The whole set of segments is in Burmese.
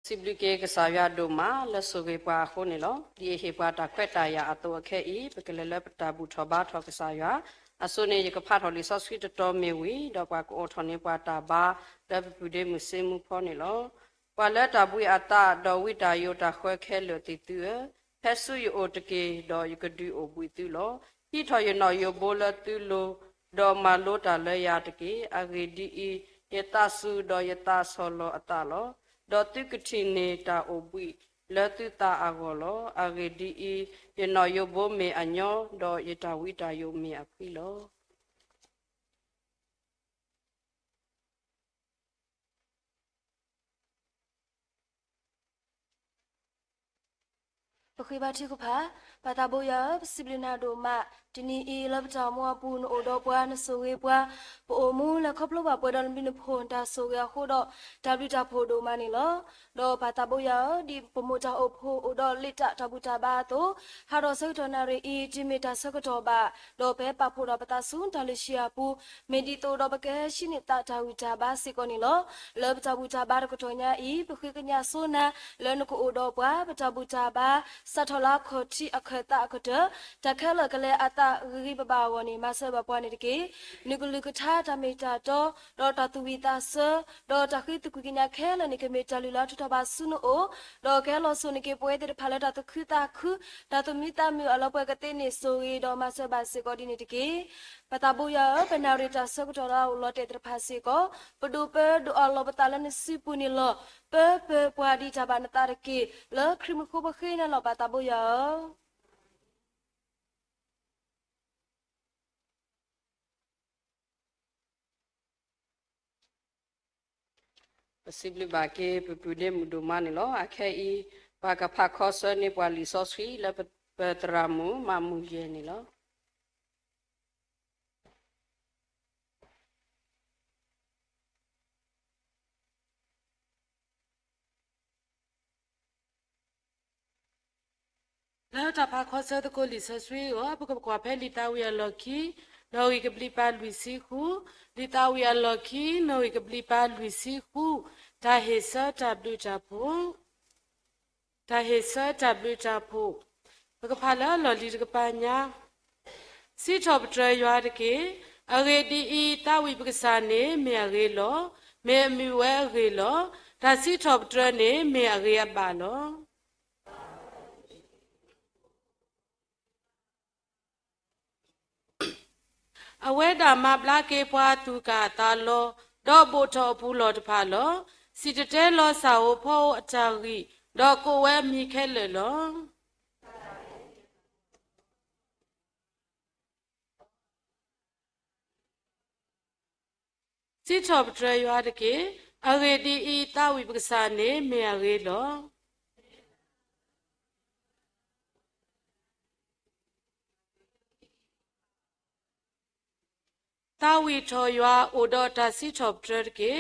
Siblike kesaya doma le soge pa khone lo die he pa ta kweta ya ato khe I pekelele pata bu thoba tho kesaya asone ye ka pha tho li so sweet to me wi do pa ko tho ne pa ta ba le pu de mu se mu pho ne lo pa le ta bu ata do wi ta yo ta khwe khe lo ti tu phe su yo o te ke do yu ka du o bu tu lo hi tho ye no yo bo le tu lo do ma lo ta le ya te ke a ge di I ye ta su do ye ta so lo ata lo do tu kutine ta obui le tu ta agolo agedi I ye no yo bo me anyo do ye ta wi ta yo me api lo Pukibati kupa pataboya siblina doma tini I labta mo pun odo bwa na sowe bwa po omu la koplo ba bwa dan bin phon ta sowe khodo tablita phodo mani lo do pataboya di pomota opho odo lita tabuta ba to haro soitona re I jimita sokoto ba do pe pa phoda pata sun talishia pu medito do bake shinita tawita ba sikoni lo labta buta ba ko tonya I pukiknya sona lenko odo bwa patabuta ba Satola koti akata akata takala kale ata riba wani masa bapwani dike nigulukata tamita do tatuwita se do takitu kukinya kela nike metalula tutaba sunu o do kelo sunike puede pala tatu kuta ku tatu mita mu alapa katene soe do masa basi kodini dike patabuya penarita sokotola ulote terpasi ko pedupe do Allah betalan sipuni lo pe puadi cabana tariki le krim ko bakhina lo patabuya Sibli ba ke pu de mu do mani lo akhe I ba ka pha kho so ni pwa li so swi le petramu ma mu ye ni lo Lao ta pa kho sa ko li sa swi o bu ko kwa phe li ta wi ya lo ki no wi ke bli pa lui si khu li ta wi ya lo ki no wi ke bli pa lui si khu ta he sa ta blu ta pho ta he sa ta blu ta pho bu ko pha la lo li ke pa nya si chop tra ywa de ke a ge di I ta wi bu ke sa ne me a ge lo me mi we ge lo ta si chop tra ne me a ge ya ba loအဝဲတာမပလာကေပွားသူကတာလောတော့ဘို့ထောဘူးလောတဖာလောစီတတဲလောစာဝဖောအချာကြီးတော့ကိုဝဲမိခဲလေလောစီချောပထရရွာတကေအဂေဒီဤတာဝိပက္ခာနေမေအဂေလောတာဝီထောရွာအိုဒတာစီချောပထရကေ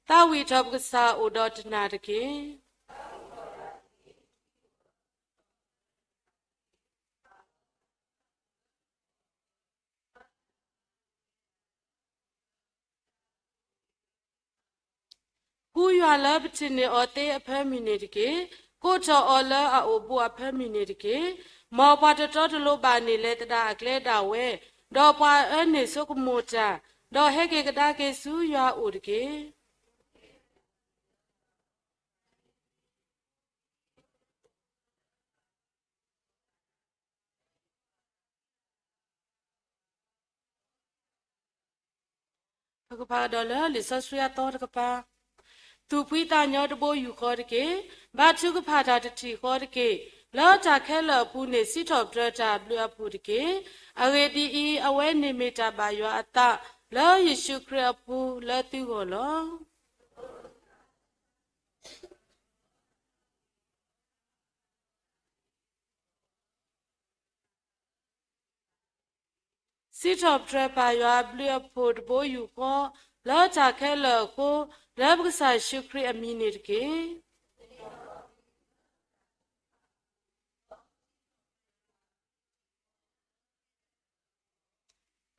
တာဝီထောပက္ခာအိုဒတနာတကေကူရွာလပချင်နေအတေအဖဲမီနေတကေကိုချောအလအိုဘူအဖဲမီနေတကေမောပါတတော်တလို့ပါနေလေတတာအကလဲတာဝဲတော့ပွားအနေစုကမိုချာတော့ဟဲကေကတာကေဆူရွာအိုတကေဘကပါဒေါ်လာလစ်ဆဆရတော်တကပါသူပွိတာညောတဘိုးယူခေါ်တကေဘာချုကဖာတာတတိခေါ်တကေလောတာခဲလပူနေစီထော့ပရတာဘလပူတကေအဝေဒီအီအဝဲနေမီတာဘာယောအတလောယေရှုခရပူလောတူကိုလောစီထော့ပရဘာယောဘလပူတဘိုးယူခေါ်လောတာခဲလကိုလောဘကဆာရှုခရအမီနေတကေ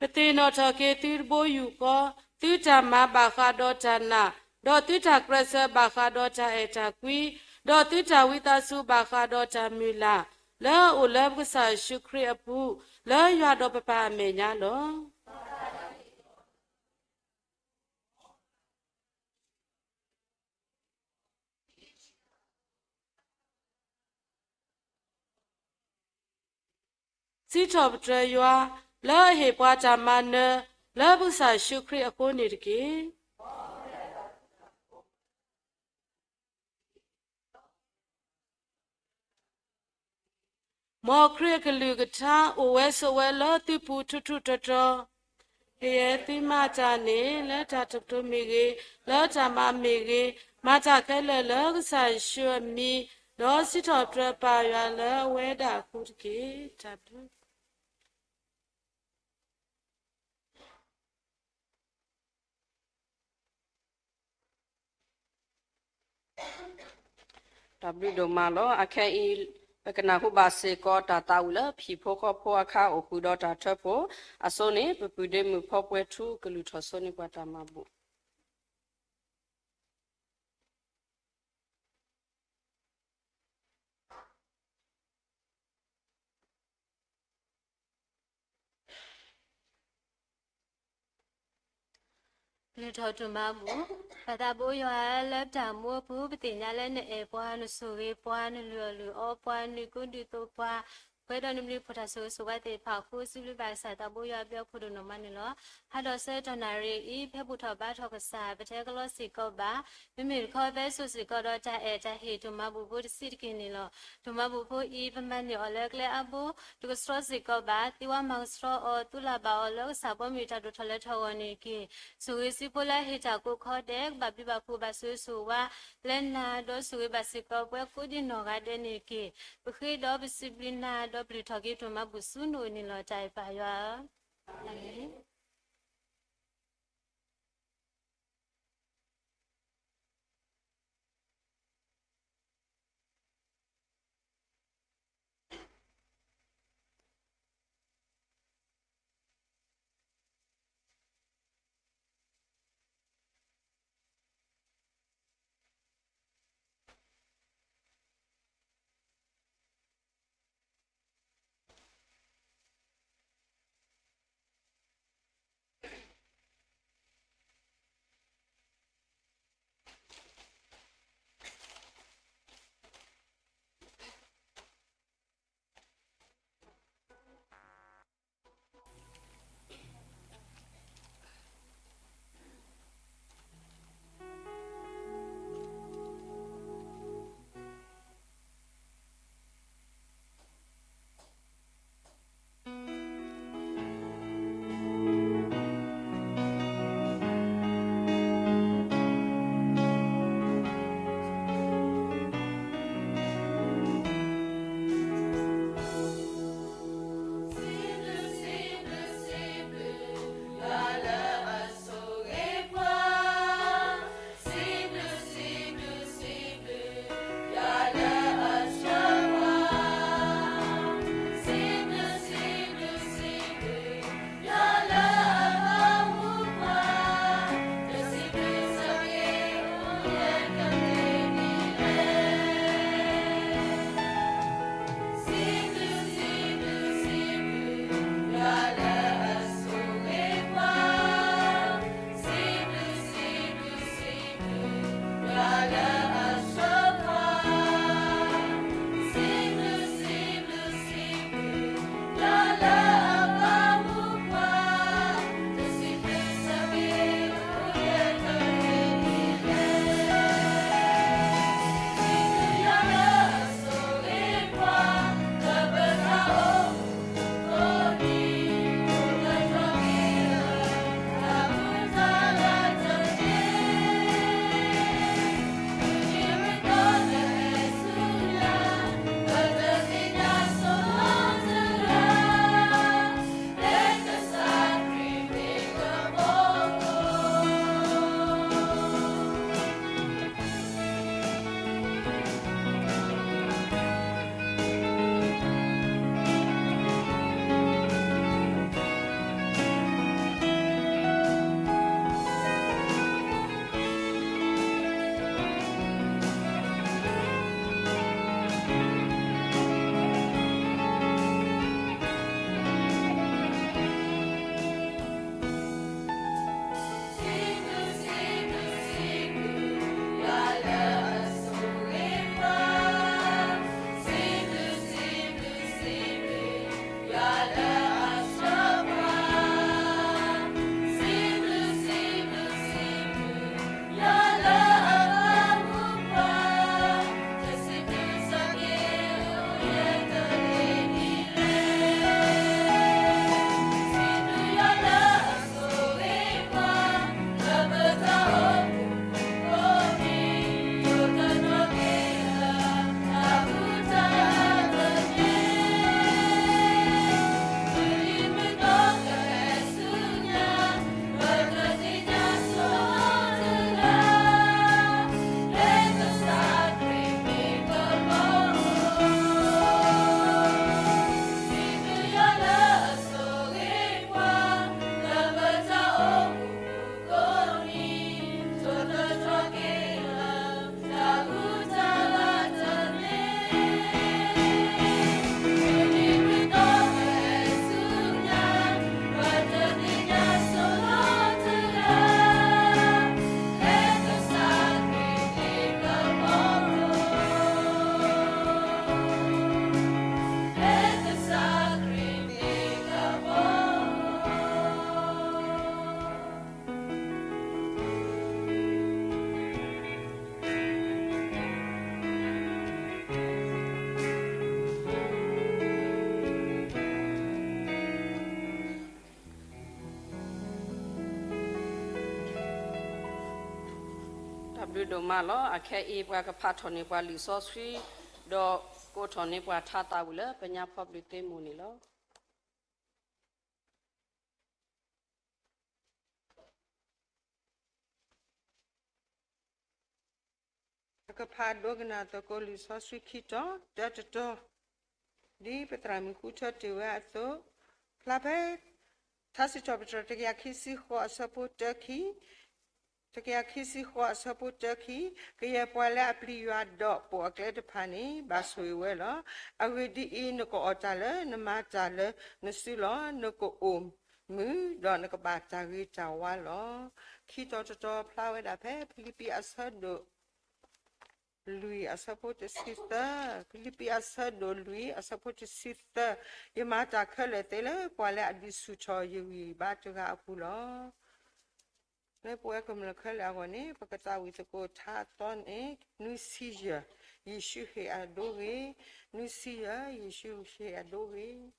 ပတေနောထကေတိဘိုယူကောတိတမဘာခါဒေါတနာဒေါတိတကရဆဘာခါဒေါတအေတကွီ ဒေါ်တိတာဝိတာစုဘာခါဒေါ်တာမီလာလဲအိုလဲကဆာရှုခရအပူလဲရွာတော့ပပအမေညာလောစီထောပတရွာလဲဟေပွားတာမနလဲဘုဆာရှုခရအကိုနေတကေမောခရကလူကထာအိုဝဲဆဝဲလောတိပူထုထုတတော်ယေတိမတာနေလက်တာတတုမီကေလက်တာမမီကေမတာခဲလဲလောကဆာရှုမီလောစီထောပတပါရွာလဲဝဲတာခုတကေတပ်ดับบิโดมาลออแค่อีปกนาหุบาเซก็ตาตาอุลผีโพก็โพอาคาโอคุดอตาทโพอโซเนปปุเดมุพอปเวทุกลุทโซนิกวาตามาบุလူထောတူမဘူးဘာသာဘိုးရွာလက်တာမိုးဘူးပတိညာလဲနဲ့အေပွားနဆိုဝေးပွားနလူလူအောပွားနကုတူတိုပွားဘယ်တော့နမီဖတာဆိုဆိုဝတ်တဲ့ဖာခိုးစုလူပါစာတဘိုးရွာပြောခုဒနမနီလောဟာတော့ဆဲတနာရီဤဖက်ဘူးထောဘာထောကစားပတဲကလောစီကောပါမိမိခေါ်ပဲဆိုစီကောတော့ကြအဲကြဟေတူမဘူးဘုဒ္ဓစီကင်းနီလောတူမဘူးဖိုးဤပမန်နီအလက်ကလေအဘူတူကစထရစီကောပါတိဝမောင်စထရအောတူလာပါအလောစာပေါ်မီတာတူထလက်ထောဝနီကီဆိုဝေစီပိုလာဟေတာကိုခေါ်တဲ့ဘပိဘခုပါဆွေဆိုဝါလက်နာတော့ဆွေပါစီကောပွဲကိုဒီနောကတဲ့နီကီပခိတော့ပစီပလနာတော့ပရိထောကေတူမဘူးဆုနိုနီလောကြိုင်ပါရွာအာမင် blu do ma lo a khe e pwa ka pha thon ni pwa li so swi do ko thon ni pwa tha ta bu le panya pho blu te mu ni lo ကဖာဒိုဂနာတကိုလီဆောဆွိခိတောတတတောဒီပတရာမီခုချတေဝအသောဖလာပဲသစီချပတတကရခိစီခောအစပုတခိတကရခိစီခောအစပုတခိကရပွာလအပလီယွာဒေါပေါ်ကလက်တဖာနေဘာဆွေဝဲလောအဝိဒီအင်းကိုအတလနမတလနစီလောနကိုအုံမူဒေါနကဘာတာဝီတာဝါလောခိတောတတောဖလာဝဲတာဖဲဖိလိပီအဆဒိုLui a support sister Philippi asado lui a support sister yamata khale tele kwale adisu cho yui ba tuga apulo le poe kom le khale agone pakata wi ko tha ton e nu sija yeshu he adore nu sija yeshu he adore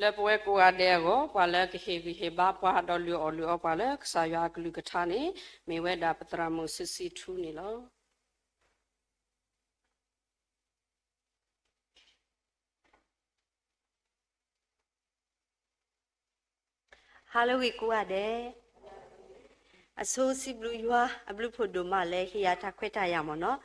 le poe ko ade go kwa le ke he bi he ba pwa do lu o lu o kwa le sa ya glu ka tha ni me we da patra mu sisi thu ni lo Hello we ko ade aso si blu ywa ablu phodo ma le hiya ta khweta ya mo no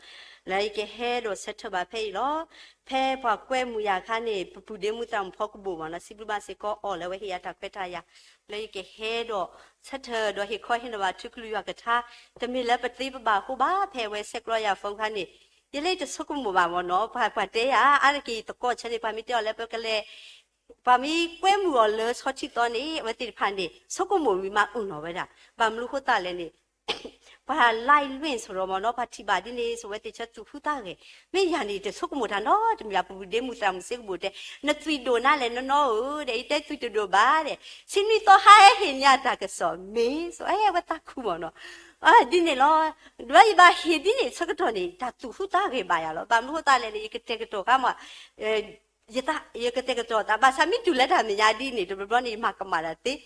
lai ke he do set ba phe lo phe pwa kwe mu ya kha ni pu de mu tam phok bu ma na si blu ba se ko o le we hiya ta khweta ya lai ke he do set do hi kho hin ba thu klu ya ka tha te mi le pati ba ho ba phe we sek lo ya phong kha ni ye le de sok mu ba mo no pha te ya a ki to ko che ni pa mi te le pe ke le pa mi kwe mu o le so chi to ni we ti phan ni sok mu mi ma un no we da ba mu khu ta le ni pa lai lwin so ro mo no pa ti ba di ni so we ti cha tu hu ta ge me ya ni de sok mu da no de mi ya pu de mu tam se bu de na tui do na le no no de te tui do ba de sin ni to ha he nya ta ke so me so we ta khu mo no di ni lo dwa ba he di ni so ka to ni ta tu hu ta ge ba ya lo ba mu hu ta le ni ke te ke to ka ma yata yekete ke to ta ba sa mi tu la ta mi ya di ni to bro ni ma ka ma la ti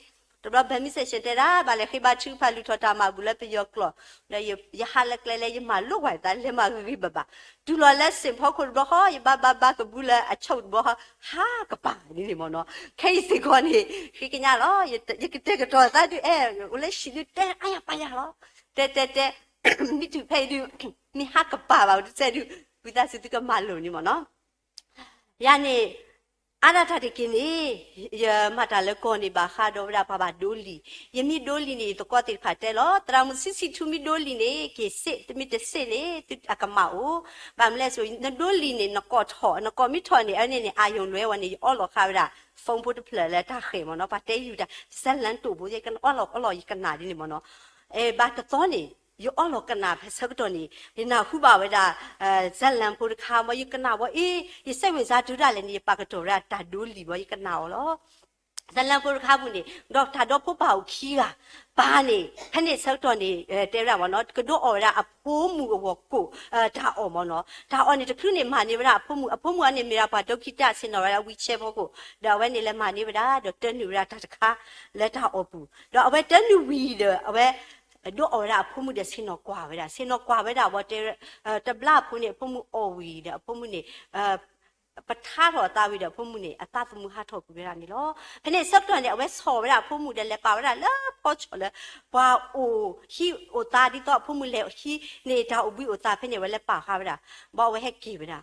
to bro ba mi se she te ra ba le khi ba chu pha lu tho ta ma bu la pe yo klo le ya ha la kle le ya ma lu wa ta le ma ri ba ba tu lo la sim pho ko bro ho ya ba ka bu la a chou bo ha ka pa ni ni mo no kai si ko ni khi ke nya lo yekete ke to ta du u le shi du te aya pa ya lo te mi tu phe du mi ha ka pa ba du se du bu ta si tu ka ma lu ni mo no yani ana ta de kini ya mata le ko ni ba kha do ra ba doli yemi doli ni to ko ti pha te lo tra mu si thu mi doli ni ke se mi te se le tu akama o ba mle so na doli ni na ko tho na ko mi tho ni ani ni ayong lwe wa ni o lo kha ra ဖုန်းဖို့တဖလက်လဲတာခေမနော်ပါတဲယူတာဆက်လန်တူဘူးရကန်အော်လောရကန်နာဒီနေမနော်ဘာတတော်နေယောအော်လောကနာဖက်စကတော့နေဒီနာခုပါဝဲတာဇက်လန်ဖို့တခါမယကနာဘောအေးဒီစိတ်ဝင်စားဒူတာလည်းနေပါကတော်ရတာဒူလီဘောယကနာလောဇက်လန်ဖို့တခါဘူးနေတော့တာတော့ဖို့ပါခီးကဘာနေဖက်နေဆောက်တော်နေတဲရပါနော်ကတော့အော်ရအဖိုးမူဝကိုဒါအော်မနော်ဒါအော်နေတခုနေမာနေပါအဖိုးမူအနေမရပါဒုက္ခိတစင်တော်ရဝီချေဖို့ကိုဒါဝဲနေလဲမာနေပါတော့တန်နူရတာတခါလက်တာအော်ဘူးတော့အဝဲတန်နူဝီတော့အဝဲတော့အော်ရအဖိုးမူတဲ့စင်တော်ကွာပဲဒါစင်တော်ကွာပဲဒါဘောတဲတဘလာဖုန်နေအဖိုးမူအော်ဝီတဲ့အဖိုးမူနေပထားတော်တာဝီတဲ့ဖုံမှုနေအတသမူဟာထောက်ပြရနေလောဖနေစက်တော်နေအဝဲဆော်ရဖုံမှုတဲ့လက်ပါရလာပေါ်ချောလဲဘာအိုဟီအိုတာဒီတော့ဖုံမှုလေဟီနေတာအဘီအိုတာဖနေဝဲလက်ပါခါရဘာဝဲဟက်ကြီးဗရာ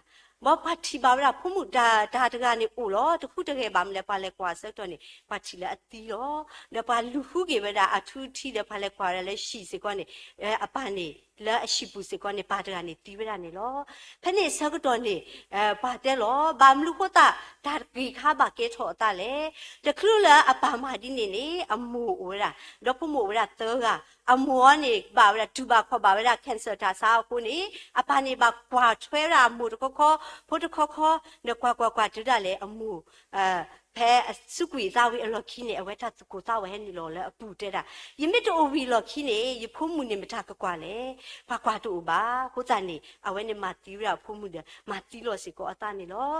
ဘာပါတီပါရဖုံမှုဒါတကနေအိုလောတခုတကယ်ပါမလဲပါလဲကွာစက်တော်နေပါချီလဲအတီလောလပါလူခုကေဗရာအထူးထီတဲ့ပါလဲကွာရလဲရှိစေကွာနေအပန်းနေလာအရှိပူစေကွာနေပါတကနေတီးဗရာနေလောဖနေစက်တော်နေပါတဲလောဘာမလူခိုတာဒါဂီခါဘာကေထောတာလေတခလူလာအပါမာဒီနေအမူဝရာတော့ဖမိုဝရာတောကအမောနေပါဝရာတူပါခေါ်ပါဝရာကန်ဆာတာစာကိုနေအပါနေပါကွာထွဲရာမူတခေါ်ဖို့တခေါ်နေကွာတူတာလေအမူဖဲစုကွေသားဝေအလော်ခီနေအဝဲထတ်ကိုသားဝဲနေလောလဲအပူတဲတာယမစ်တိုဝီလော်ခီနေယဖုံးမှုနေမထကွာလေကွာတူပါကိုတန်နေအဝဲနေမတီးရဖုံးမှုတယ်မတီးလို့စီကိုအတနေလော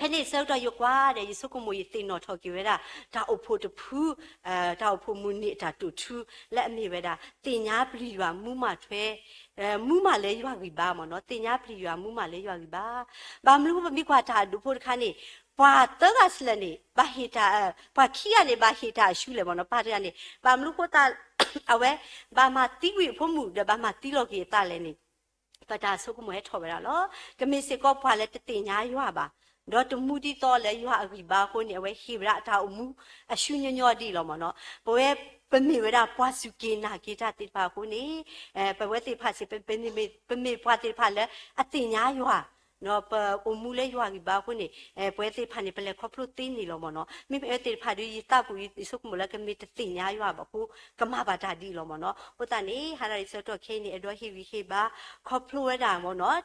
ဖဲနေစောက်တော့ရကွာတဲ့ယေစုကမူယတင်တော်ထော်ကြရတာဒါအဖို့တဖူးဒါအဖို့မူနေတာတူထူလက်အမိပဲဒါတင်ညာပလီရွာမူမထွဲမူမလဲရွာကြီးပါမနော်တင်ညာပလီရွာမူမလဲရွာကြီးပါဘာမလို့မိခွာတာဒူဖို့တခါနေဘာတော့ကစလနေဘာဟီတာဘာခီရနေဘာဟီတာရှူလေမနော်ပါတရနေဘာမလို့ကိုတာအဝဲဘာမတီးဝိဖို့မှုဒဘာမတီးလို့ကြီးတာလဲနေပတာဆုကမွဲထော်ပဲလားလောကမစ်စကောဖွာလဲတတင်ညာရွာပါတော့တမှုတီတော့လဲရွာအကြီးပါကိုနေဝဲဟိဗရာတာအမှုအရှုညညောဒီလောမနော်ဘဝဲပမေဝရာပွားစုကေနာကေတာတိပါကိုနေပဝဲတိဖာစီပမေပွားတိဖာလဲအတင်ညာရွာနော်ပမူလေရွာကြီးပါခွနေပွဲတိဖာနေပလဲခေါပလို့တင်းနေလောမနော်မိပဲတိဖာဒီတာပူဒီစုကမလကမီတတင်ညာရွာပါကိုကမဘာတာဒီလောမနော်ဟိုတနေဟာရီစတော့ခဲနေအတော့ဟိဝီဟိပါခေါပလို့ရတာမနော်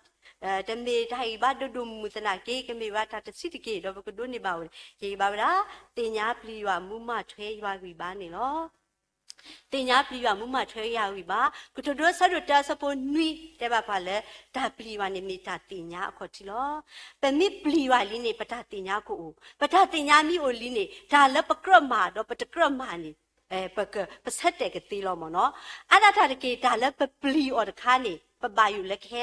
တမေထိုင်ဘာဒုမူစနာကေကမေဘာတာတစီတကေတော့ကဒုနေပါဝင်ကေပါဗလားတင်ညာပလီရွာမူမထွဲရွာကြီးပါနေလောတင်ညာပလီရွာမူမထွဲရွာကြီးပါကထဒဆရတဆပေါ်နွီတဲ့ပါပါလေဒါပလီရွာနေမိတာတင်ညာအခေါ်တီလောပမိပလီရွာလီနေပတာတင်ညာကိုပတာတင်ညာမိအိုလီနေဒါလပကရမာတော့ပတကရမာနေပဆက်တဲ့ကတိလောမနော်အဲ့ဒါတကေဒါလပပလီအော်တခါနေပဘာယူလက်ခဲ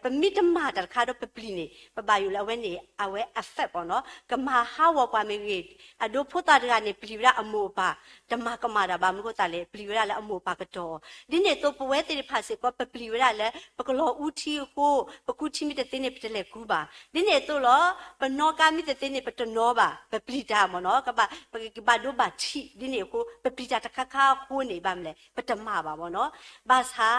ပမိတမတာခါတော့ပပလီနေပဘာယူလဝဲနေအဝဲအဖက်ပေါ့နော်ကမာဟာဝကွာမေကြီးအဒိုဖို့တာတကနေပလီရအမိုပါဓမ္မကမာတာဘာမလို့တာလဲပလီရလည်းအမိုပါကတော့ဒီနေတော့ပဝဲတေဖာစေကပပလီရလည်းပကလောဦးထီဟိုပကုချီမီတဲ့နေပတလေကူပါဒီနေတော့လောပနောကမီတဲ့နေပတနောပါပပလီတာမနော်ကဘာဒိုဘာချီဒီနေကိုပပလီတာတခါခါဟိုနေပါမလဲပတမပါပေါ့နော်ဘာသာ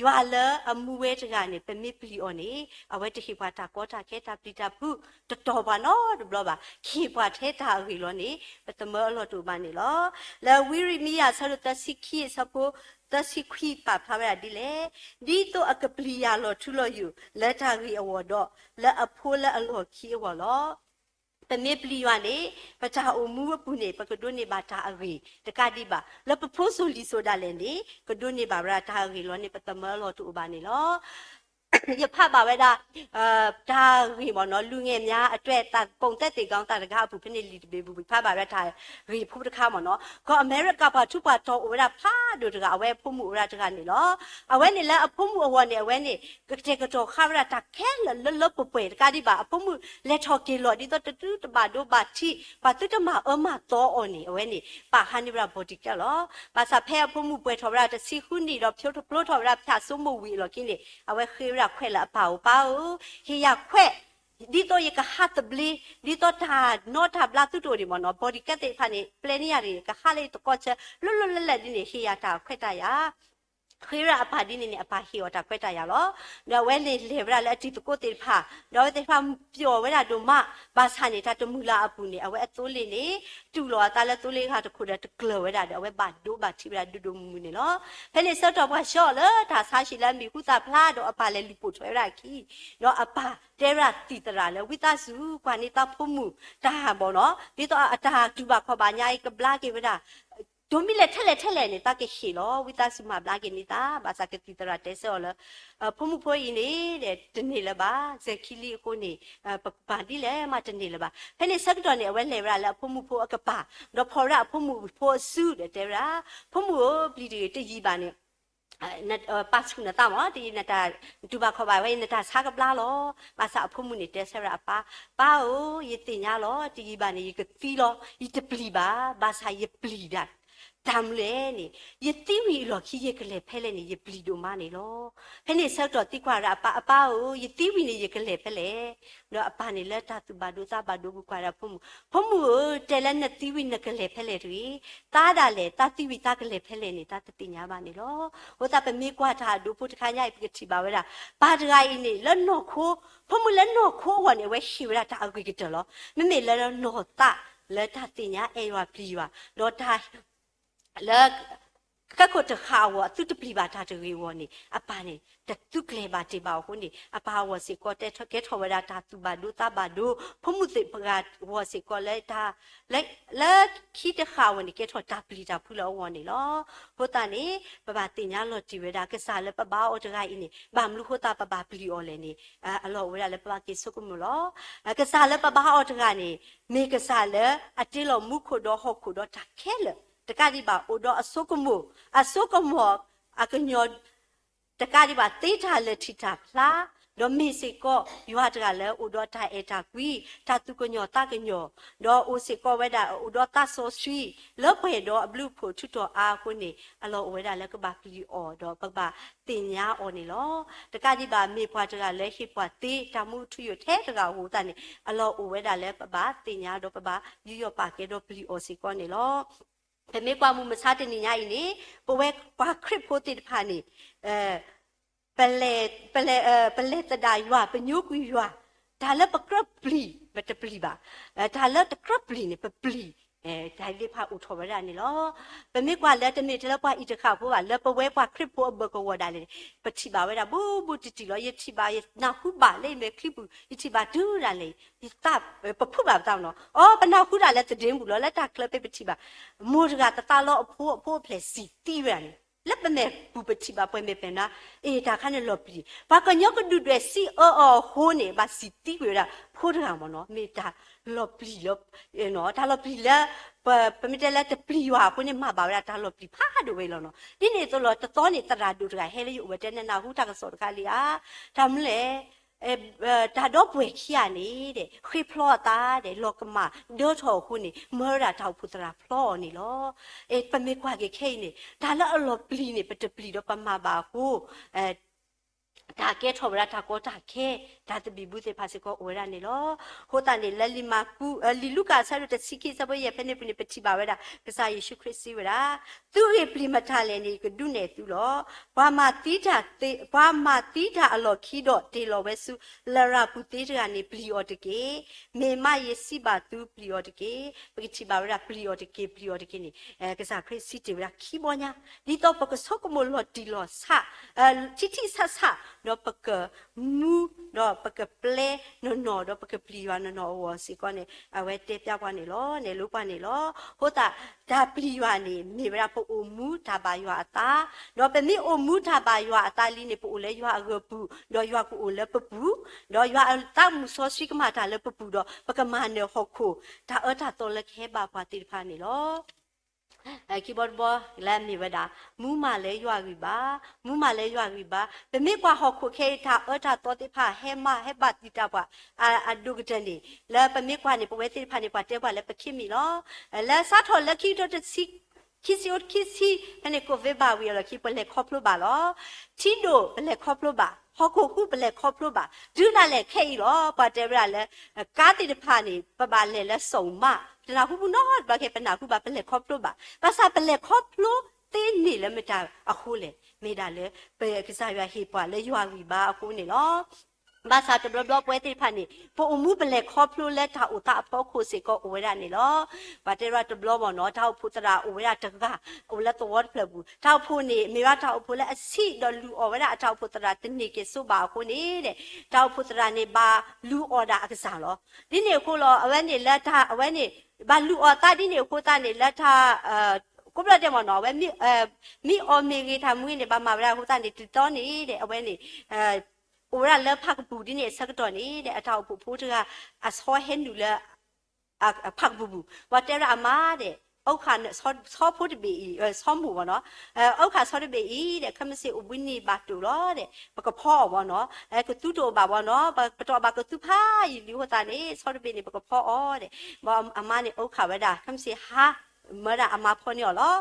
ရွာလမူဝဲတကနေပမစ်ပလီအော်နေအဝဲတခိပွားတာကောတာခဲတာပလီတာဘူးတော်ပါနော်ဘလောပါခိပွားထဲတာရီလောနေပတမောလောတူပါနေလောလာဝီရီမီယာဆရတစီခိစပိုတစီခိပါဖာရဒီလေဒီတော့အကပလီယာလောထူလောယူလက်တာရီအဝတော့လက်အဖိုးလက်အလောခိအဝလောတမေပလီဝနေပချာအမှုပူနေပကဒိုနေဘာတာအရီတကတိပါလပဖိုးဆိုလီဆိုတာလည်းနေကဒိုနေဘာရာတာရီလောနေပတမလောတူဘာနေလောရဖတ်ပါပဲဒါဒါရီမနော်လူငယ်များအတွက်ပုံသက်တေကောင်းတာတကားအပူဖနေလီတပေဘူးဖတ်ပါပဲဒါရီဖူးတခါမနော်ကောအမေရိကပါထုပါတော့ဝရဖာဒိုတကအဝဲဖုံမှုဝရတကနေလောအဝဲနေလဲအဖုံမှုအဝနေအဝဲနေကတဲ့ကတော့ခါရတာခဲလပပွဲတကတိပါအဖုံမှုလက်ထော်ကေလောဒီတော့တူတပါဒိုပါတီပါတူတမအမတော့အော်နေအဝဲနေပါဟန်နီဘရာဘော်ဒီကလောပါစာဖဲအဖုံမှုပွဲထော်ရတစီခုနီတော့ဖြိုးဖလို့ထော်ရဖြတ်ဆုမှုဝီလောကင်းနေအဝဲခေရခွဲလာပါဟေရခွဲဒီတော့ရကဟာတဘလီဒီတော့တာနောတာဘလာတူတိုဒီမနော်ဘော်ဒီကတ်တဲ့ဖာနေပလန်နီယာတွေကခါလေးတော့ချလွတ်လွတ်လပ်လပ်ဒီနေဟေရတာခွဲတာရ ခေရအပါဒီနေအပါဟီတာခွဲတာရလောနော်ဝဲနေလေဗရာလက်တီတကိုတေဖာနော်တေဖာပြောဝဲတာတို့မဘာသာနေတာတမူလာအပူနေအဝဲအတိုးလေးနေတူလောတာလက်တိုးလေးခါတခုတည်းတကလဝဲတာအဝဲဘာဒိုဘာတီဗရာဒူဒူမူနေလောဖဲနေစောတော့ဘာရှော့လေဒါဆာရှိလမ်းမီခုတာဖလာတော့အပါလဲလူပို့ထွဲရခီနော်အပါတဲရတီတရာလဲဝိသစုကွာနေတာဖုံမူတာဘောနော်ဒီတော့အတာတူပါခေါ်ပါညာကဘလာကေဝဲတာဒိုမီလက်ထက်နေတာကရှိလောဝိသစုမဘလာကေနေတာဘာသာကတိတရာတဲဆောလဖုံမှုဖွေးနေတဲ့တနေ့လပါဇက်ခီလီကိုနေပါဒီလဲမတနေ့လပါဖဲနေဆက်တော်နေအဝဲလေရလာဖုံမှုဖိုးအကပါတော့ဖော်ရဖုံမှုဖိုးစုတဲ့တဲရာဖုံမှုပလီတွေတကြီးပါနေပတ်စုနတာမဒီနတာတူပါခေါ်ပါဝဲနတာစားကပလာလောပါစာဖုံမှုနေတဲ့ဆရာပါအိုရတင်ညာလောတကြီးပါနေကတီလောဤတပလီပါဘာစာရပလီဒါတမ်လဲနေယတိဝီလောခီရကလေးဖဲလဲနေယပလီဒိုမနေလောဖဲနေဆောက်တော့တိခွာရအပါအိုယတိဝီနေယကလေးဖဲလဲတော့အပါနေလက်တာသူဘာဒိုတာဘာဒိုကူခွာရဖုံမှုတဲလဲနတိဝီနကလေးဖဲလဲတွေတားတာလဲတာတိဝီတာကလေးဖဲလဲနေတာတတိညာပါနေလောဟိုတာပမေကွာတာဒိုဖို့တခါညိုက်ပြတိပါဝဲတာဘာတကိုင်းနေလက်နော်ခိုးဖုံလက်နော်ခိုးဝနေဝဲရှိဝဲတာအကွေကတလောမမေလဲနော်တာလက်တာတိညာအေဝပလီဝါတော့တာလက်kako te khawa tu te pliba ta te we woni apane te tu kle ba te ba honi apa wa se ko te ke thawada ta tu ba do ta ba do phomu te paga wa se ko le ta le khi te khawa ni ke tho ta pli ta phu lo woni lo ho ta ni ba tin nya lo ti we da ke sa le pa ba o te ga ini ba mlu ho ta pa ba pli o le ni a lo we da le pa ke so ko mu lo ke sa le pa ba o te ga ni me ke sa le a ti lo mu kho do ho kho do ta ke leတကတိပါအိုတော့အစုကမို့အကညောတကတိပါတေးထားလက်ထိတာဖလားတော့မေစီကောယူဟာတကလည်းအိုတော့ထိုင်အတာကွီတာသူကညောတာကညောတော့အိုစီကောဝဲတာအိုတော့တာဆိုဆွီလောဖွေတော့အဘလူဖို့ထွတ်တော်အားခုနေအလောဝဲတာလည်းကပါပလီအော်တော့ပပတင်ညာအော်နေလောတကတိပါမေဖွာတကလည်းရှိပွားတေးတမှုထွရထဲတကဟိုတာနေအလောအိုဝဲတာလည်းပပတင်ညာတော့ပပယူရပါကေတော့ပလီအော်စီကောနေလောဖမေကွာမှုမစားတဲ့နေညာကြီးနေပဝဲကွာခရစ်ဖို့တိတဖာနေပလဲတဒါရွာပညုကွီရွာဒါလည်းပကရပလီမတပလီပါဒါလည်းတကရပလီနေပပလီဒါလေးဖာဥထော်ရနေလောပမေကွာလက်တမေတလပွားဤတခါဖို့ပါလက်ပဝဲကွာခရစ်ဖို့ဘကဝဒါလေပတိပါဝဲတာဘူတီလောယတိပါယနာဟုပါလေမေခရစ်ဘူးယတိပါဒူရလေဒီတပ်ပဖုပါတောင်းနော်အော်ပနာခုတာလက်တင်းဘူးလောလက်တာကလပ်ပတိပါမိုးကတလောအဖို့ဖလက်စီတီရန်လက်ပမေဘူပတိပါပွဲမေပနာဒါခါနဲ့လော်ပလီဘာကညောကဒူတွေစီအော်ဟိုးနေဘာစီတီဝဲတာဖိုးတာမနော်မေတာလော်ပလီလော်နော်ဒါလော်ပလီလာပမီတလက်တပလီဝါခုနေမှာပါရတာလော်ပလီဖားဒိုဝဲလောနော်ဒီနေတော့လော်တော်နေတရာဒူတကဟဲလေယူဝဲတဲ့နာဟုတာကစောတခါလီအာဒါမလဲဒါတော့ပွေခရနေတဲ့ခွေဖလော့တာတဲ့လောကမဒေါ်ထော်ခုနေမောရာထောက်ဖူတရာဖလော့နေလောပမေကွာကေခဲနေဒါလည်းအလော်ပလီနေပတပလီတော့ပမာပါဟုဒါကဲထော်ရတာကိုတာခဲဒါတဘီဘူးစေဖာစကိုဝရနေလောဟိုတန်နေလလီမာကူလီလူကာဆာရတစီကိစဘရဲ့ဖနေပနေပတိပါဝရကစားယေရှုခရစ်စီဝရသူရဲ့ပလီမထလည်းနေကဒုနေသူလောဘာမတိတာအလော်ခီတော့တေလော်ပဲစုလရာပူတေတကနေပလီအော်တကေမေမယေစီပါသူပလီအော်တကေပကိတိပါဝရပလီအော်တကေနေကစားခရစ်စီတေဝရခီဘောညာဒီတော့ပကဆောကမလော်တီလော်ဆာချီဆာတော့ပကမူတော့ပကပလေနော်တော့ပကပလီဝါနော်ဝစီကောနေအဝဲတေပြကွာနေလောနေလူပါနေလောဟိုတာဒါပလီဝါနေမေဗရာပိုအိုမူဒါပါရွာအတာတော့ပမေအိုမူဒါပါရွာအတာလီနေပိုလေရွာအဂပူတော့ရွာကိုလေပပူတော့ရွာတာမူဆောစီကမာတာလေပပူတော့ပကမနေဟခုဒါအတာတော်လက်ခဲပါပွားတိဖာနေလောkeyboard bo lam ni wada mu ma le ywa wi ba be me kwa ho khu khe tha tha to ti pha he ma he ba ti ta ba a du gten ni la pe me kwa ni pwe ti pha ni kwa te kwa le pe khit mi lo la sa tho la khi to si kisi ane ko ve ba wi la khi pe le khop lo ba lo ti do pe le khop lo ba ho ko ku pe le khop lo ba du na le khe lo pa te bra le ka ti de pha ni pa le song ma တနာခုဘူးနော်ဘာကေပနာခုဘာပလက်ခေါပလိုဘာဘာသာပလက်ခေါပလို တင်းနေလည်းမတာအခုလေမိတာလေပဲကစားရဟေပွားလေရွာဝီပါအခုနေလောဘာသာတဘလပွဲတိဖာနေပိုအမှုပလေခေါပလိုလက်တာဥတာဖောခိုစီကိုဝရနေလောဘာတေရတဘလမနောတောက်ဖုတရာဝရတကဝလက်တော်ဖလဘူးတောက်ဖို့နေမိရတောက်ဖို့လက်အစီတော်လူအဝရအတောက်ဖုတရာတနေကေဆိုပါခုနေတဲ့တောက်ဖုတရာနေပါလူအော်ဒါအကစားလောဒီနေခုလောအဝဲနေလက်တာအဝဲနေဘာလူအော်တာဒီနေခုတာနေလက်တာကိုပြတဲ့မနော်ဝဲမိအော်မီဂီထမွေးနေပါမှာဗျာခုတာနေတူတော်နေတဲ့အဝဲနေโอราเลิพักบูดิเนี่ยสักตัวนี้เดี๋ยวเอาผู้พูดถึงอ่ะซ้อเห็นอยู่แล้วพักบูว่าแต่ละอามาเดี๋ยวเอาขาเนี่ยซ้อพูดบีซ้อมหูวะเนาะเอาขาซ้อได้บีเดี๋ยวเขาไม่เสียอุบินีบาดดูล้อเดี๋ยวปากกพ่อวะเนาะก็ตู้โตบาวะเนาะปากตัวบากก็ตู้ผ้าอยู่หัวตาเนี่ยซ้อได้บีเนี่ยปากกพ่ออ๋อเดี๋ยวว่าอามาเนี่ยเอาขาไว้ได้เขาไม่เสียฮะเมื่อไรอามาพ่อเนี่ยหรอ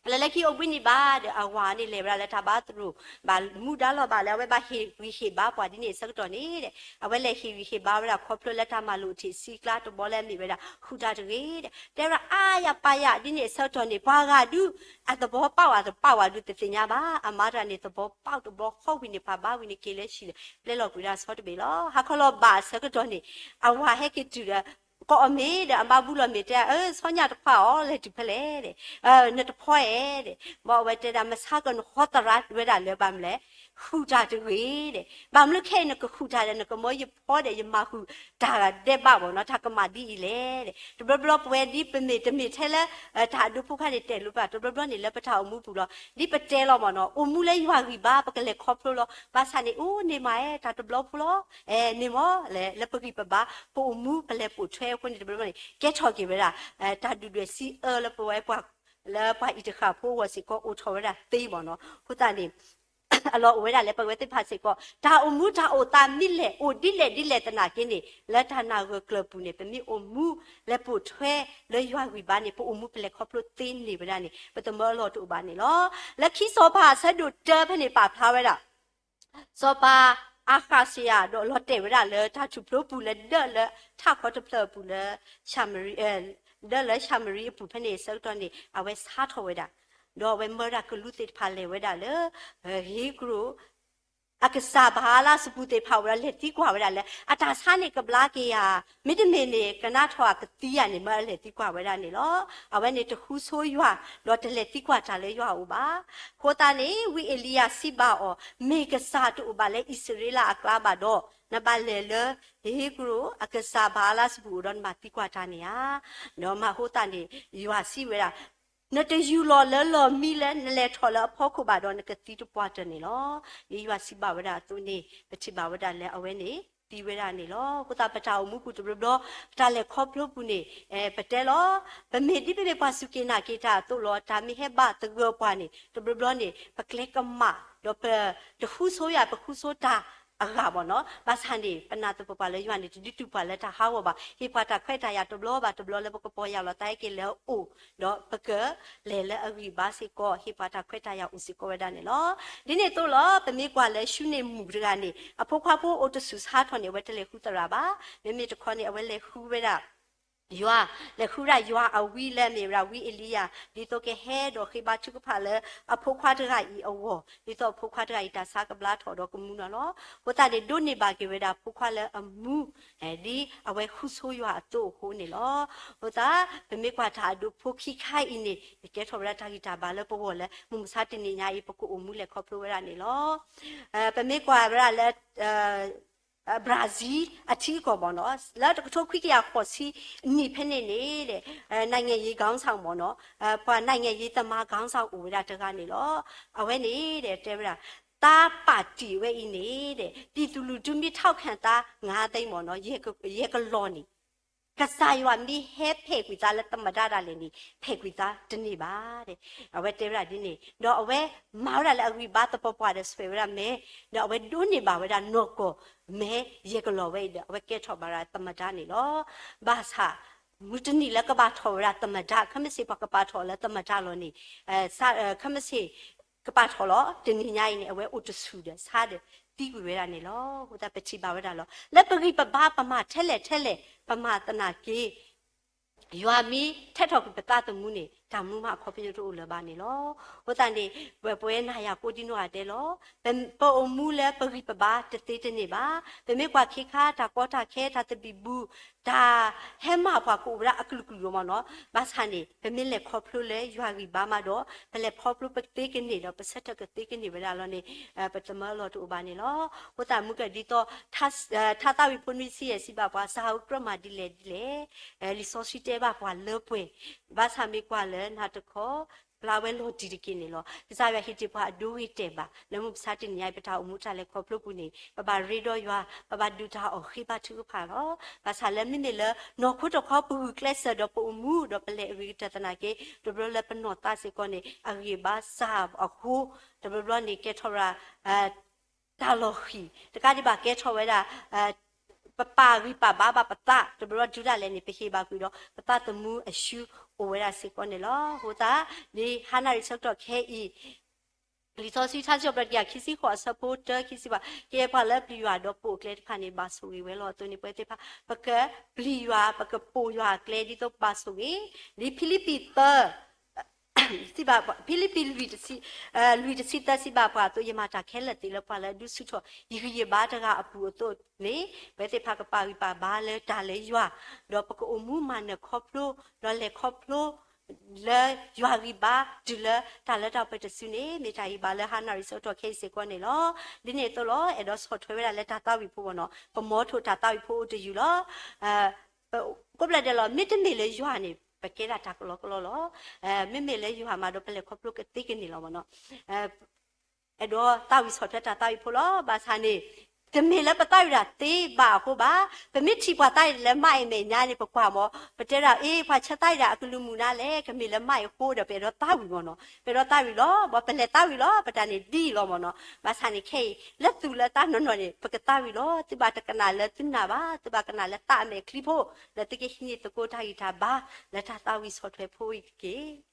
แล้วที่อบินิบาเดอาวานี่เลบราเลทาบาตรูบามูดาลอบาแล้วไว้บาเฮวิเฮบาปวาดินี่สักตัวนี้เดเอาไว้เลยเฮวิเฮบาเวลาครบแล้วทามาลูทีซีกลาตบอลแล้วมีเวลาคูดาตรีเดแต่ว่าอายาปายาดินี่สักตัวนี้ปากาดูอัตบอป้าวอัตป้าวดูติดญาบาอามารานี่ตบอป้าวตบอเข้าวินิพาบาวินิเกเลชิเลลอกวิราสอตเบลอฮักคลอบาสักตัวนี้อาวาให้กิจูดก็อเมเดอมาบุลเมเดสัญญาตพ่อเลยจุเพลเดเนี่ยตพ่อเดบอกว่าจะดำมาซักกันฮอตรัดเวลาเลยบามเลยคูจาจะเวเดบามเลยแค่เนี่ยก็คูจาเนี่ยก็มอยพ่อเดยมาคูจาเดบ้าบ่เนาะถ้าก็มาดีเลยเดตัวบล็อกเวดีเป็นเมใช่แล้วถ้าดูผู้ข้าเดรู้ป่ะตัวบล็อกนี่แล้วไปถ่ายมูปูแล้วนี่ไปเจเราบ่เนาะอมูเลยอยู่ห่างบ้าไปกันเลยครอบครัวภาษาเนี่ยโอ้เนี่ยมาถ้าตัวบล็อกพูแล้วเนี่ยมั้งแล้วไปกี่บ้าปูมูไปเลยปูช่วยคนที่ตัวบล็อกนี่แกชอบกี่เวลาถ้าดูด้วยซีแล้วไปไว้ปากแล้วไปอีกข้าวผู้ว่าสิก็อุทธรณ์ตีบ่เนาะผู้ตานี่อร่อยเวลาเลยไปไว้ที่ภาษีก็ถ้าอมูถ้าโอตามนี่แหละโอดิเลตนากินนี่แล้วถ้านาเกลือปูเนี่ยเป็นมีอมูและปูช่วยเลยย้อยวิบานนี่ปูอมูเป็นเลยครอบครัวตีนนี่เวลานี่เป็นตัวเมื่อรอตัวบานนี่เนาะแล้วคิดโซภาสะดุดเจอภายในป่าพาไว้ละโซภาอาคาเซียโดนรถเตะเวลาเลยถ้าชุบลูกปูเลยเด้อเลยถ้าเขาจะเพลปูเลยชามรีเด้อเลยชามรีปูภายในสักตอนนี้เอาไว้ซาทเอาไว้ด่ะดอกเวเมื่อรักลุติพาเลไว้ด่ะเลยฮีกรูอากษาบาลาสปูเตพาวราเลที่กว่าเวลาเลยอาตาซานี่กับลาเกียไม่ได้เมเนกนาทว่ากตีอันนี้มาเลที่กว่าเวลานี่ล้อเอาไว้ในตะคูโซยัวรอตเลที่กว่าจาเลยยัวอุบาโคตานี่วิเอลียาซิบาอเมกษาตุอุบาเลอิสราเอลอักลาบาโดนบาเลเลฮีกรูอากษาบาลาสปูรอนมาที่กว่าจานี่อ่ะเนาะมาโคตานี่ยัวซิเวลานั่นจะยูรอแล้วมีแล้วนั่นแหละทอแล้วพ่อคุบาดอนก็ตีตุปวาจันนี่ล้อยี่ว่าสิบาเวลาตัวนี้ปฏิบาเวลาแล้วเอาไว้นี่ตีเวลานี่ล้อกูตาประจาวมุกุตุบล้อตาเลยครอบครัวปุนี่ประเดี๋ยวล้อเป็นเมดิเป็นภาสุกินากิตาตัวล้อตามีให้บาตะเกือบปานี่ตุบล้อนี่ปะเล็กก็มาเดี๋ยวจะคู่โซยาปะคู่โซตาอากาบเนาะภาษานี่ปนาตุปปาเลยอยู่อันนี้ดิตุปาเลยถ้าหาว่าบ่ฮิปาตาไข่ตายาตุบล้อแล้วก็ปอยาเราตายกินแล้วโอ้เนาะปะเกเลอวีบาสิก็ฮิปาตาไข่ตายาอุสิก็เวดานี่เนาะดินี่ตัวล้อเป็นมีกว่าเลยชุนี่หมู่รนี่อพวกข้าพวกโอตสุสาทอนี่ไว้ตะเลคูตราบามีตะคอนี่เอาไว้เลยคูเวดายัวเลคูรายัวเอาวีเลมีราวีเอลียาดิโตเกเฮดอคิบาชุกพาเลอพวกข้าทรายอีอวดิโตพวกข้าทรายตาซากบลาถอดอกมุนเนาะโคตาเดดุนี่บาเกเวดาพวกข้าเลอมูดีเอาไว้คุโซยัวโตโหนี่เนาะโคตาเป็นมีกว่าทาดูพวกขี้ไข่อินี่แกทอเวลาทากิตาบาเลปวเลมุมซาตินี่ญาอีปกุอมูเลครอบครัวเวลานี่เนาะเป็นมีกว่าเวลาเลบราซิลอาทิตย์ก่อนเนาะแล้วก็ทุกขี้ยาขอซีนี่เพนนี่เลยนายเงยกังสังบ่เนาะพอนายเงยตมากังสังอุเวลาตะกันนี่เนาะเอาไว้นี่เด้เจ้าเวลาตาปาจีไว้อีนี่เด้ปีตุลุจุมีเท่าแขนตางาไตบ่เนาะเยก็รอนี่กษายวันมีเฮเพกวิตาและธรรมดาเลยนี่เพกวิตาจะนี่บ้าเด้เอาไว้เจ้าเวลาดินี่เนาะเอาไว้มาเวลาแล้ววิบาตปปวาเดสเวลาเมเนาะเอาไว้ดูนี่บ่าเวลานกก็แม่เยก็รอไว้เด้อเอาไว้แกชอบบาราธรรมดานี่เนาะบาซามุตนี่แล้วก็บาทอราธรรมดาคำสิปกบาทอแล้วธรรมดาโลนี่คำสิกบาทอลอตินี่ญานี่เอาไว้อุตสุเดซาเดตีกุเวลานี่เนาะกูตาไปชิบาเวลาเนาะแล้วปริปบาปมาเทเลปมาตนากียัวมีเททอกปตาตมุนี่ ဒါမှမခေါ်ပြတို့လပါနေလောဟိုတန်ဒီပွဲနာရကိုဒီနိုအတဲလောပေါ်မူလဲပရိပပါတသေးတနေပါဗမေကွာခိခါတာကောတာခဲတာတပိဘူးဒါဟဲမဖွာကိုရအကလူကလူမနော်ဘာစခန်နေဗမေလက်ခေါ်ဖလို့လဲရွာကြီးဘာမတော့ဘလက်ဖော်ဖလို့ပတေကနေတော့ပစက်တကတေကနေဗလာလောနေပတမလောတူဘာနေလောဟိုတမှုကဒီတော့ထာတာဝိပုနိစီရစီပါပွားစာဟုတ်ကရမဒီလေလီဆိုစီတဲပါပွားလေပွေဘာသာမီကွာလဲနာတခေါ်ပလာဝဲလို့ဒီဒီကိနေလို့ဒီစားရဟိတိပွားအဒူဝိတဲပါလမှုစာတင်ညိုင်ပတာအမှုချလဲခေါ်ဖလို့ပူနေပပရီဒိုရွာပပဒူတာအခိပါသူဖာတော့ဘာသာလဲမင်းနေလဲနော်ခုတော့ခေါ်ပူကလက်ဆာတော့ပူမှုတော့ပလေဝိတတနာကေဒဘလပနောတာစီကောနေအဂီဘာစာအခုဒဘလနေကေထောရာတာလောခီတကဒီပါကေထောဝဲတာပရိပဘာပတာတဘရဂျူဒါလည်းနေပခေပါကွီတော့ပတာတမှုအရှုအိုဝဲရာစေကောနေလောဟိုတာဒီဟာနာရီချက်တော့ခဲဤလီသောစီထားချက်ပရခီစီခေါ် supporter ခီစီပါကေဖာလက်ပလီရွာတော့ပိုကလက်ခါနေပါဆိုဝဲလောတူနေပွဲတေဖာပကပလီရွာပကပိုရွာကလေဒီတော့ပါဆိုဝေဒီဖိလိပီတာစီပါဖိလိပီလူတစီတစီပါပါတော့ယမတာခဲလက်တေလပါလဲဒုစုတော့ရီဘာတကအပူတော့နေဘယ်တေဖာကပါဝိပါဘာလဲဒါလဲရွာတော့ပကအမှုမနခေါပလို့တော့လေခေါပလို့လေရွာရီဘာဒီလေတာလက်တော့ပဲတဆုနေမိတာကြီးဘာလဲဟာနာရီဆိုတော့ခေစေကောနေလောဒီနေတော့လောအဲ့တော့ဆော့ထွဲရလဲတာတာဝိဖို့ဘောနော်ပမောထိုတာတာဝိဖို့တယူလောကိုပလက်တယ်လောမိတမေလေရွာနေပကေလာတာကလောကလောမေလေယူဟာမတော့ပလက်ခေါပလို့ကတိကနေလောမနော်အဲ့တော့တာဝိဆော့ဖြတ်တာတာဝိဖို့လောဘာသာနေတမေလည်းပတိုင်ရတေးပါခုပါပမစ်ချီပွားတိုင်လည်းမိုင်နေညာနေပကွာမောပတဲရအေးဖွာချက်တိုင်ရအကလူမူနာလေကမေလည်းမိုင်ဟိုးတယ်ပေတော့တာဝီမောနော်ပေတော့တာဝီလောဘပလက်တာဝီလောပတန်နေဒီလောမောနော်ဘာသာနေခေလက်သူလက်တာနော်နော်နေပကတာဝီလောတိဘာတကနာလက်တင်နာပါတိဘာကနာလက်တာမေခလီဖို့လက်တကဟင်းတကိုတာရီတာဘာလက်တာဝီဆော့ထွဲဖို့ကေ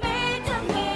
Made to me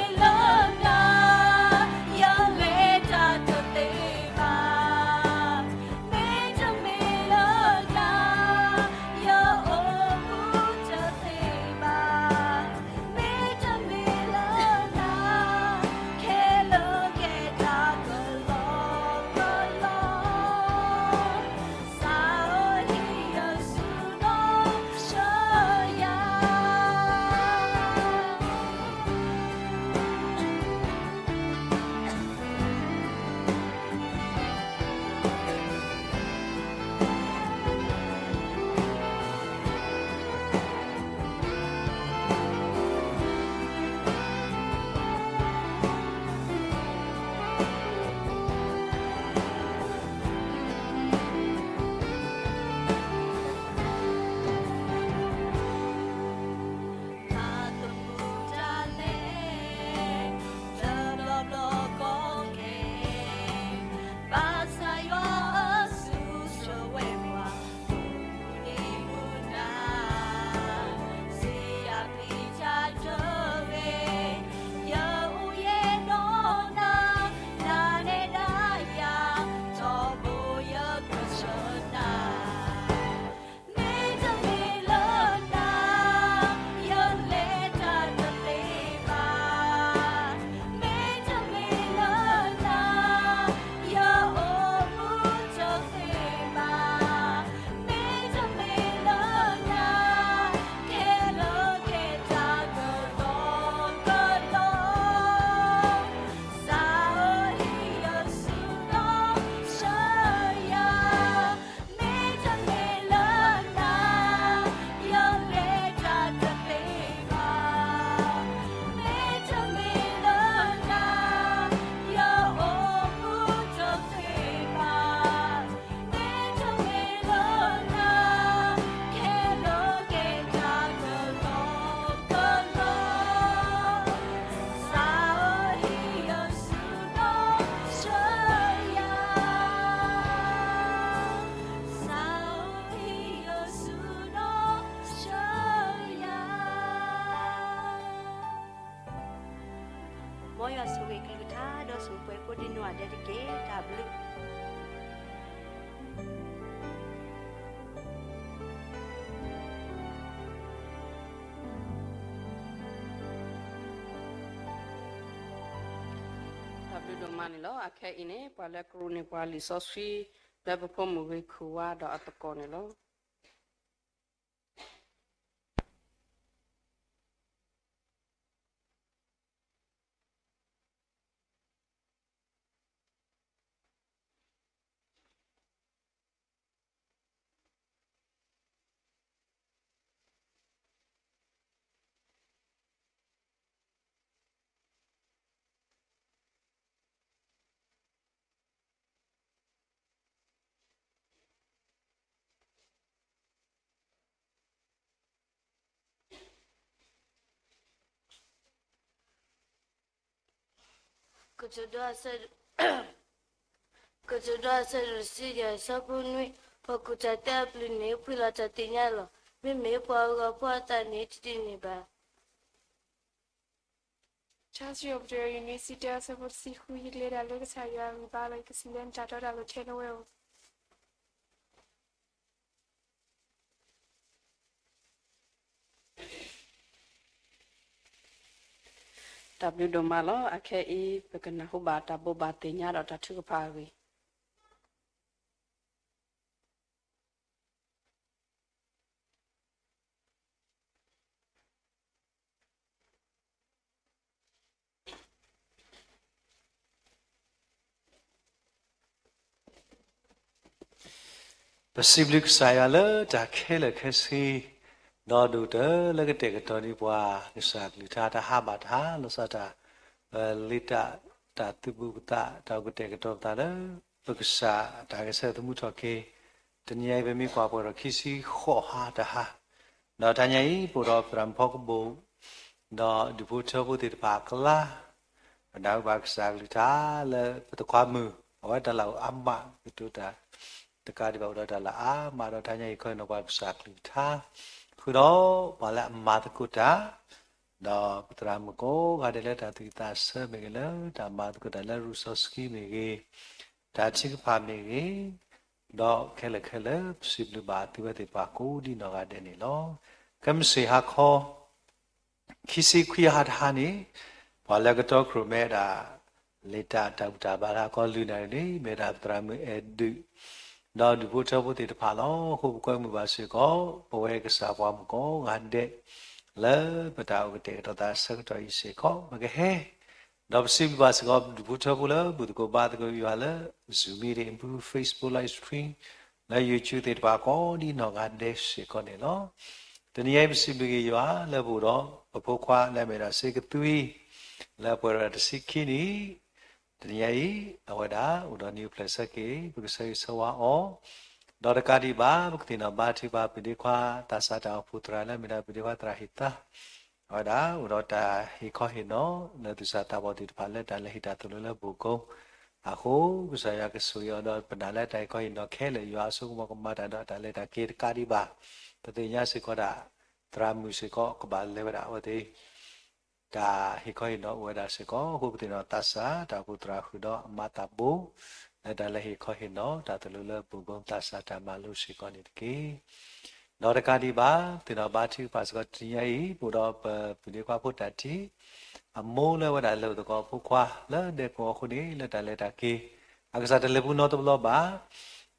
မောရဆိုကေကလူထားတော့ဆိုပွဲကိုဒီနွားတဲ့ကေဒါဘလူ W ဒိုမာနီလောအခဲအင်းနေပွာလက်ခရိုနေပွာလီဆော့ဆွီလက်ပဖို့မူဝေခူဝါတော့အတကောနေလော que tu dois ser que tu dois ser aussi ça pour nous pour que tu aies plus né puis la tatinha là mais pour ta né tu dis pas Chance of the University of Savoy who you later look at how you are about like a silent chatter of the channel well. W ဒိုမာလောအခဲအီပကနဟုဘာတာဘောဘာတင်ညာတော့တထုဖာဝေ Possibly saya dah kela kasi nodu dah lagi tega toni buah kisah lita dah habat ha losa dah lita dah tubuh dah gue tega toni dah berkisah dah kisah temu toke tanya ibu mi kuah pura kisi khoha dah ha dah tanya i pura perampok bu dah diputar bu tidak paklah dah berkisah lita le betul kamu awak dah lau amba itu dahตะการที่บอกเราละมาเราทำยังไงค่อยนวัตสักหรือท่าคือเราบอกละมาตะกุดาเราปตรามโกการเดลต้าติตาเสเมกเลตามาตะกุดาละรูซอสกีเมกตาชิกพาเมกเราเคลสิบลูบาติวติปากูดีนอกาเดนิโลกัมเสียหักคอคิสิคุยหัดฮานี่พอแล้วก็ตัวครูเมดาเลต้าตาบุตาบาราก็ลูนานี่เมดาปตรามเอดูเราดูพูดเท่าพูดติดผ่านแล้วคู่ก้อยมือบาสิก็ปวยกษาความก็งานเด็กแล้วประดาวกเตะเราตาสักตัวอีสิก็มันก็เฮ้เราสิบบาสิก็ดูพูดเท่าพูดแล้วบุตรก็บาดก็อยู่แล้วซูมีเรื่องพูด Facebook Live Stream แล้ว YouTube ติดผ่านก็ดีนอกงานเด็กสิก็เนี่ยเนาะตอนนี้ยังสิบปีอยู่แล้วบุตรเราพวกควาแล้วไม่ได้สิกตุยแล้วพอเราสิกินี่ตอนนี้เอาไว้ได้อุดรนิวเพลสกี้บุกใส่สวะอ๋อดอร์การดีบ้าบุกตินาบ้าที่บ้าปิดีควาตาสาดาวพุทราแล้วไม่ได้ปิดีควาตราหิตาเอาไว้ได้อุดรตาฮิคอหินอ๋อแล้วตุสาตาบดิพันแล้วตาเลหิตาตุลแล้วบุกงอาโคบุษยากสุยอดปนาแล้วตาฮิคอหินอ๋อแค่เลยอยู่อาสุกมากมาตาดอตาเลตาเกตการดีบ้าปฏิญญาสิก็ได้ตรามุสิก็กบาลเลวดาวดีตาฮิคอยนอเวดาสิก็ฮูปตินอตัสสะตาพุตราหุดอมาตาบุและตาเลฮิคอยนอตาตลุเลบุบงตัสสะตามาลุสิก็นิตกีนอรกาดีบาตินอบาทิปัสก็ติยายปุดอปุดิควาพุตตติอโมเลวดาเลตก็พุควาเลเดกอคุนีเลตาเลตากีอักษะตะเลบุนอตบลอบา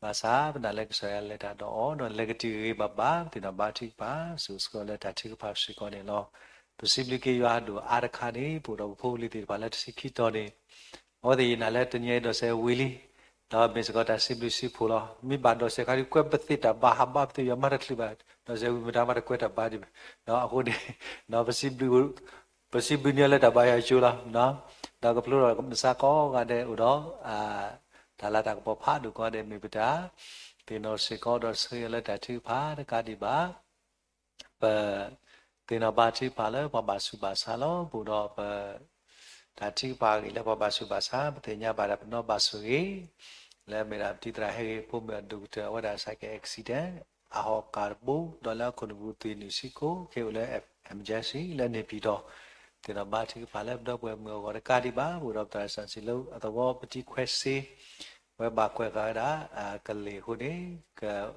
ภาษาปนาเลกสยเลตาดอนอเลกติบาบาตินอบาทิปาสุสก็เลตาทิกภาสิก็เนลอpossibly ke yo ado arakhane pura pholi ti bala sikhi to ne odi na le tanye do se wili da mes ko ta simply si phola mi ba do se khari kwet pati ta ba ha ba ti yo ma rakli ba do se mi da ma kwet ta ba di no ako de no possibly ne le ta ba ya chu la no da ko plo ro sa ko ga de u do da la ta ko pha du ko de mi bita ti no se ko do se le ta thi pha da ka di ba paตีนอบาทิพาเลปบาสุบาสาลบุดอบตาทิพากิเลปบาสุบาสาปฏิญญาบาดปนอบาสุเอและเมราติตราเฮพุมดูเตวดาสักอุบิเหตุอาหอกการบูดอลลาร์คนบูตีนิสิโกเคอุเลเอ็มเจซีและเนปิโด တင်တော့ဘာတိဘာလဲတော့ပွဲမောကကာဒီဘာဘူတော့တာဆန်စီလို့အတော့ပတိခွဲစီဝဲဘာခွဲကားတာကလေးခုနေက